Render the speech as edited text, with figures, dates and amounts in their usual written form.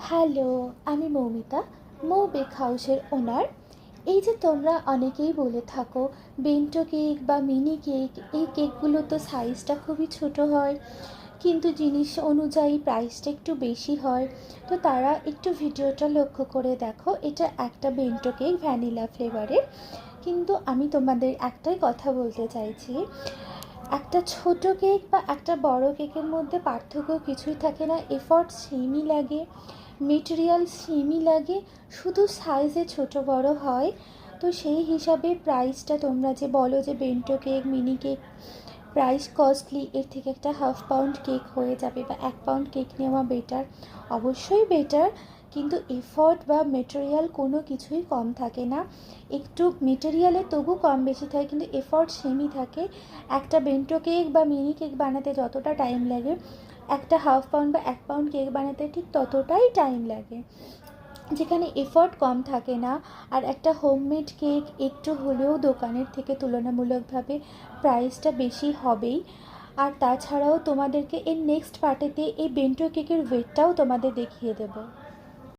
Hello, আমি মৌমিতা, মৌ bake হাউসের ওনার। এই যে তোমরা অনেকেই বলে থাকো বেন্টো কেক বা মিনি কেক, এই কেকগুলো তো সাইজটা খুবই ছোট হয়, কিন্তু জিনিস অনুযায়ী প্রাইসটা একটু বেশি হয়। তো তারা একটু ভিডিওটা লক্ষ্য করে দেখো, এটা একটা বেন্টো কেক ভ্যানিলা ফ্লেভারের। কিন্তু আমি তোমাদের একটাই কথা বলতে চাইছি, একটা ছোট কেক বা একটা বড় কেকের মধ্যে পার্থক্য কিছুই থাকে না, এফর্ট সেমই লাগে, মেটেরিয়াল সেমই লাগে, শুধু সাইজে ছোট বড় হয়। তো সেই হিসাবে প্রাইসটা তোমরা যে বলো যে bento cake mini cake price costly, এর থেকে একটা হাফ পাউন্ড কেক হয়ে যাবে বা 1 পাউন্ড কেক নেওয়া বেটার। অবশ্যই বেটার, কিন্তু এফর্ট বা মেটেরিয়াল কোনো কিছুই কম থাকে না। একটু মেটেরিয়ালে তবু কম বেশি থাকে, কিন্তু এফর্ট সেমই থাকে। একটা বেন্টো কেক বা মিনি কেক বানাতে যতটা টাইম লাগে, একটা হাফ পাউন্ড বা 1 পাউন্ড কেক বানাতে ঠিক ততটাই টাইম লাগে, যেখানে এফর্ট কম থাকে না। আর একটা হোমমেড কেক একটু হলেও দোকানের থেকে তুলনামূলকভাবে প্রাইসটা বেশি হবেই। আর তাছাড়াও তোমাদেরকে এর নেক্সট পার্টেতে এই বেন্টো কেকের ওয়েটটাও তোমাদের দেখিয়ে দেবো।